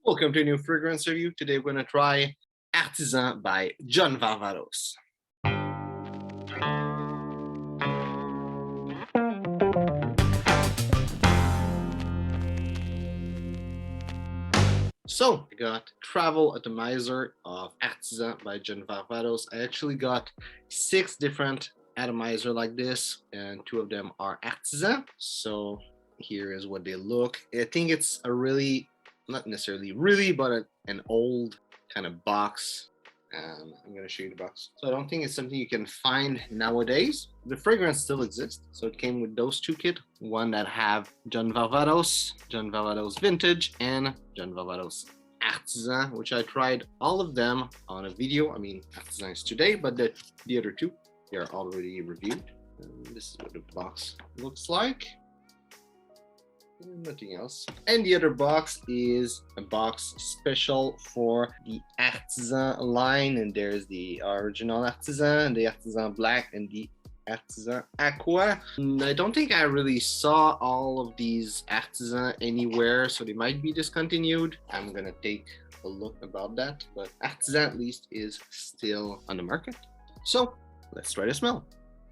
Welcome to a new fragrance review. Today we're going to try Artisan by John Varvatos. So I got Travel Atomizer of Artisan by John Varvatos. I actually got 6 different atomizer like this, and 2 of them are Artisan. So here is what they look. I think it's a really, not necessarily really, but an old kind of box. And I'm going to show you the box. So I don't think it's something you can find nowadays. The fragrance still exists. So it came with those 2 kits. One that have John Varvatos Vintage, and John Varvatos Artisan, which I tried all of them on a video. I mean, Artisan is today, but the other 2, they are already reviewed. And this is what the box looks like. Nothing else. And the other box is a box special for the Artisan line, and there's the original Artisan, the Artisan Black, and the Artisan Aqua. And I don't think I really saw all of these Artisan anywhere, so they might be discontinued. I'm gonna take a look about that, but Artisan at least is still on the market. So let's try the smell.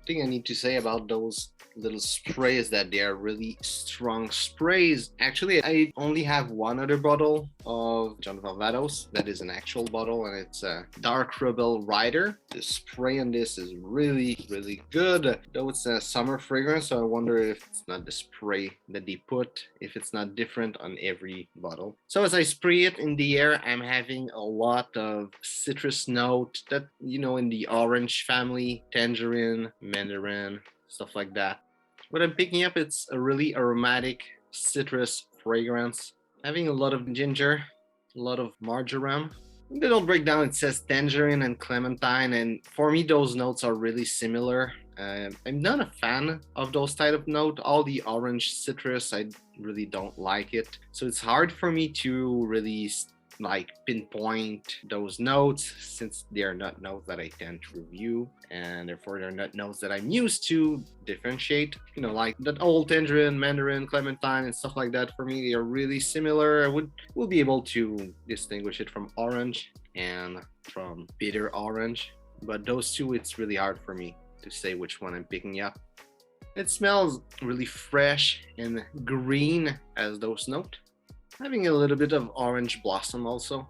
Thing I need to say about those little sprays that they are really strong sprays. Actually, I only have one other bottle of John Varvatos that is an actual bottle, and it's a Dark Rebel Rider. The spray on this is really good, though it's a summer fragrance, so I wonder if it's not the spray that they put, if it's not different on every bottle. So as I spray it in the air, I'm having a lot of citrus note that, you know, in the orange family, tangerine, mandarin, stuff like that. What I'm picking up, it's a really aromatic citrus fragrance, having a lot of ginger, a lot of marjoram. They don't break down, it says tangerine and clementine, and for me those notes are really similar. I'm not a fan of those type of note. All the orange citrus, I really don't like it, so it's hard for me to really like pinpoint those notes, since they are not notes that I tend to review, and therefore they're not notes that I'm used to differentiate. You know, like that old tangerine, mandarin, clementine, and stuff like that. For me, they are really similar. I will be able to distinguish it from orange and from bitter orange, but those 2, it's really hard for me to say which one I'm picking up. It smells really fresh and green as those notes, having a little bit of orange blossom also.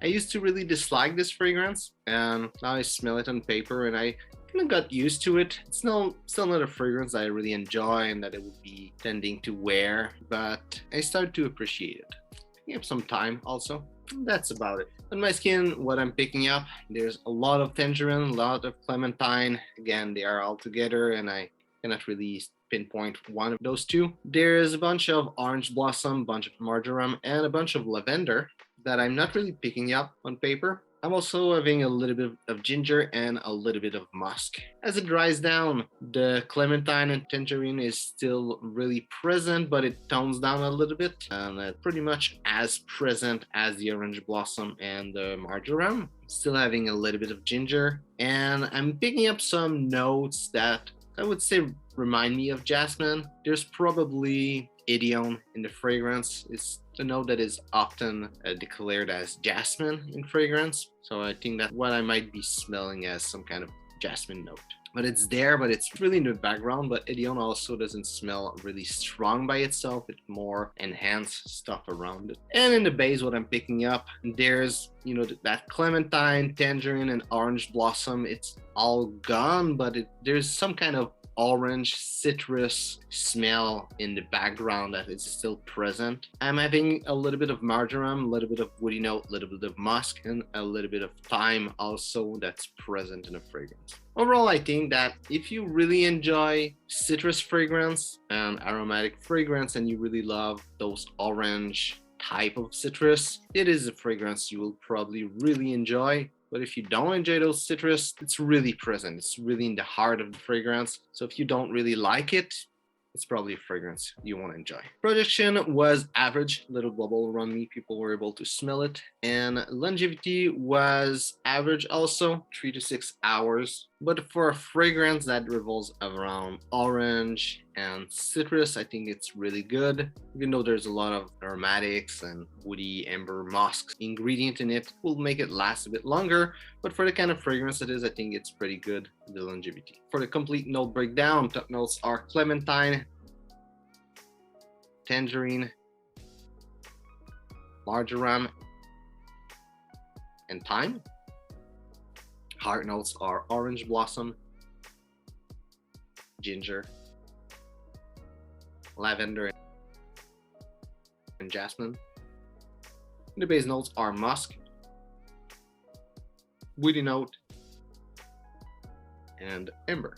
I used to really dislike this fragrance, and now I smell it on paper and I kind of got used to it. It's still not a fragrance I really enjoy and that I would be tending to wear, but I started to appreciate it. Picking up some time also. That's about it. On my skin, what I'm picking up, there's a lot of tangerine, a lot of clementine. Again, they are all together and I cannot really pinpoint one of those 2. There's a bunch of orange blossom, a bunch of marjoram, and a bunch of lavender that I'm not really picking up on paper. I'm also having a little bit of ginger and a little bit of musk. As it dries down, the clementine and tangerine is still really present, but it tones down a little bit, and pretty much as present as the orange blossom and the marjoram. Still having a little bit of ginger, and I'm picking up some notes that I would say remind me of jasmine. There's probably Idiom in the fragrance. It's a note that is often declared as jasmine in fragrance, so I think that what I might be smelling as some kind of jasmine note. But it's there, but it's really in the background. But Idiom also doesn't smell really strong by itself. It more enhanced stuff around it. And in the base, what I'm picking up, there's, you know, that clementine, tangerine, and orange blossom. It's all gone, but there's some kind of orange citrus smell in the background that is still present. I'm having a little bit of marjoram, a little bit of woody note, a little bit of musk, and a little bit of thyme also that's present in the fragrance. Overall, I think that if you really enjoy citrus fragrance and aromatic fragrance, and you really love those orange type of citrus, it is a fragrance you will probably really enjoy. But if you don't enjoy those citrus, it's really present. It's really in the heart of the fragrance. So if you don't really like it, it's probably a fragrance you won't enjoy. Production was average, little bubble around me, people were able to smell it. And longevity was average also, 3 to 6 hours. But for a fragrance that revolves around orange and citrus, I think it's really good. Even though there's a lot of aromatics and woody, amber, musk ingredient in it, will make it last a bit longer. But for the kind of fragrance it is, I think it's pretty good, the longevity. For the complete note breakdown, top notes are clementine, tangerine, marjoram, and thyme. Heart notes are orange blossom, ginger, lavender, and jasmine. The base notes are musk, woody note, and amber.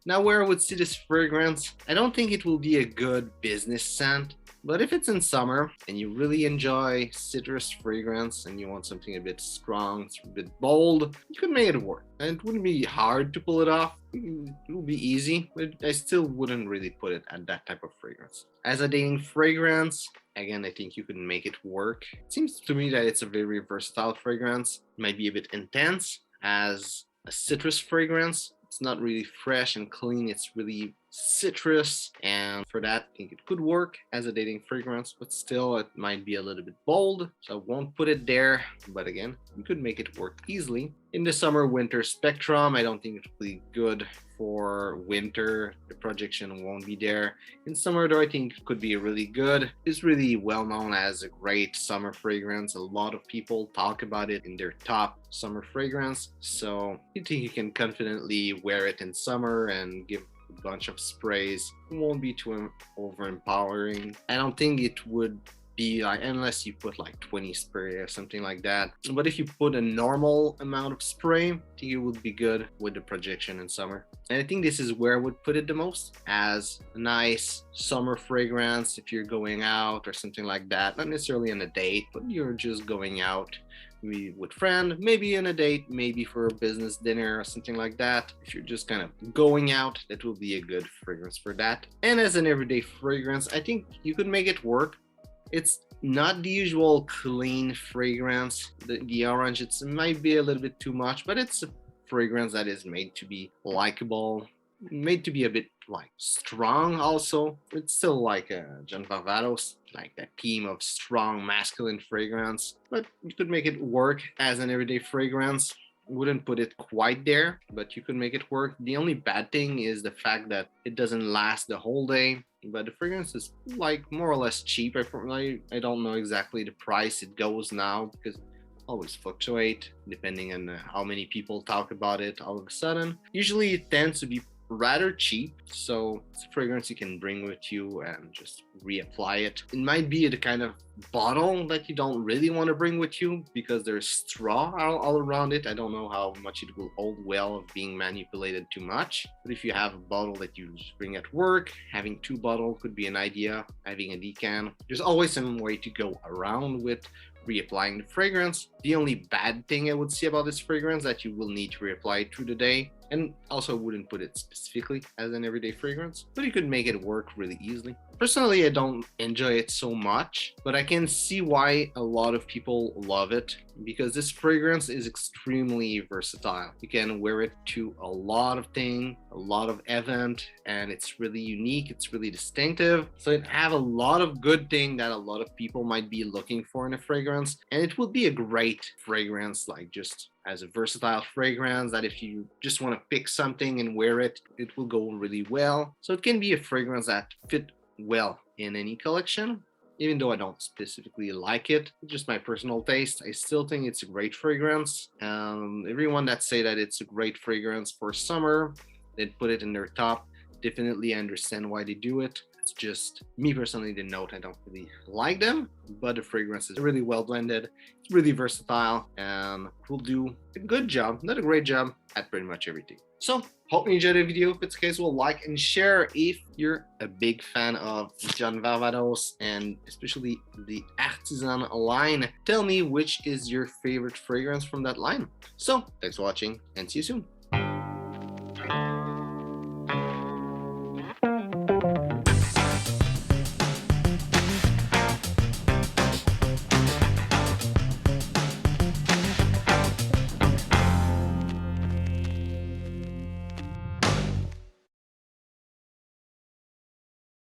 Now, where I would see this fragrance, I don't think it will be a good business scent. But if it's in summer and you really enjoy citrus fragrance and you want something a bit strong, a bit bold, you could make it work. And it wouldn't be hard to pull it off. It would be easy, but I still wouldn't really put it at that type of fragrance. As a dating fragrance, again, I think you can make it work. It seems to me that it's a very versatile fragrance. It might be a bit intense as a citrus fragrance. It's not really fresh and clean, it's really citrus, and for that I think it could work as a dating fragrance, but still it might be a little bit bold, so I won't put it there. But again, you could make it work easily. In the summer winter spectrum, I don't think it will be good for winter. The projection won't be there. In summer though, I think it could be really good. It's really well known as a great summer fragrance. A lot of people talk about it in their top summer fragrance, so I think you can confidently wear it in summer and give a bunch of sprays. It won't be too overpowering. I don't think it would be like, unless you put like 20 spray or something like that. But if you put a normal amount of spray, I think it would be good with the projection in summer. And I think this is where I would put it the most, as a nice summer fragrance if you're going out or something like that. Not necessarily on a date, but you're just going out, maybe with friend, maybe on a date, maybe for a business dinner or something like that. If you're just kind of going out, that will be a good fragrance for that. And as an everyday fragrance, I think you could make it work. It's not the usual clean fragrance. The orange, it might be a little bit too much, but it's a fragrance that is made to be likable, made to be a bit like strong also. It's still like a John Varvatos, like that theme of strong masculine fragrance, but you could make it work as an everyday fragrance. Wouldn't put it quite there, but you could make it work. The only bad thing is the fact that it doesn't last the whole day. But the fragrance is like more or less cheap. I don't know exactly the price it goes now, because it always fluctuate depending on how many people talk about it all of a sudden. Usually it tends to be rather cheap, so it's a fragrance you can bring with you and just reapply it. It might be the kind of bottle that you don't really want to bring with you because there's straw all around it. I don't know how much it will hold well of being manipulated too much, but if you have a bottle that you just bring at work, having two bottles could be an idea. Having a decan, there's always some way to go around with reapplying the fragrance. The only bad thing I would say about this fragrance that you will need to reapply it through the day, and also wouldn't put it specifically as an everyday fragrance, but you could make it work really easily. Personally, I don't enjoy it so much, but I can see why a lot of people love it, because this fragrance is extremely versatile. You can wear it to a lot of things, a lot of event, and it's really unique, it's really distinctive. So it have a lot of good things that a lot of people might be looking for in a fragrance, and it would be a great fragrance, like just as a versatile fragrance that if you just want to pick something and wear it, it will go really well. So it can be a fragrance that fit well in any collection. Even though I don't specifically like it, just my personal taste, I still think it's a great fragrance. Everyone that say that it's a great fragrance for summer, they put it in their top. Definitely understand why they do it. It's just me personally, the note, I don't really like them, but the fragrance is really well blended. It's really versatile and will do a good job, not a great job, at pretty much everything. So hope you enjoyed the video. If it's the case, we'll like and share. If you're a big fan of John Varvatos and especially the Artisan line, tell me which is your favorite fragrance from that line. So thanks for watching and see you soon.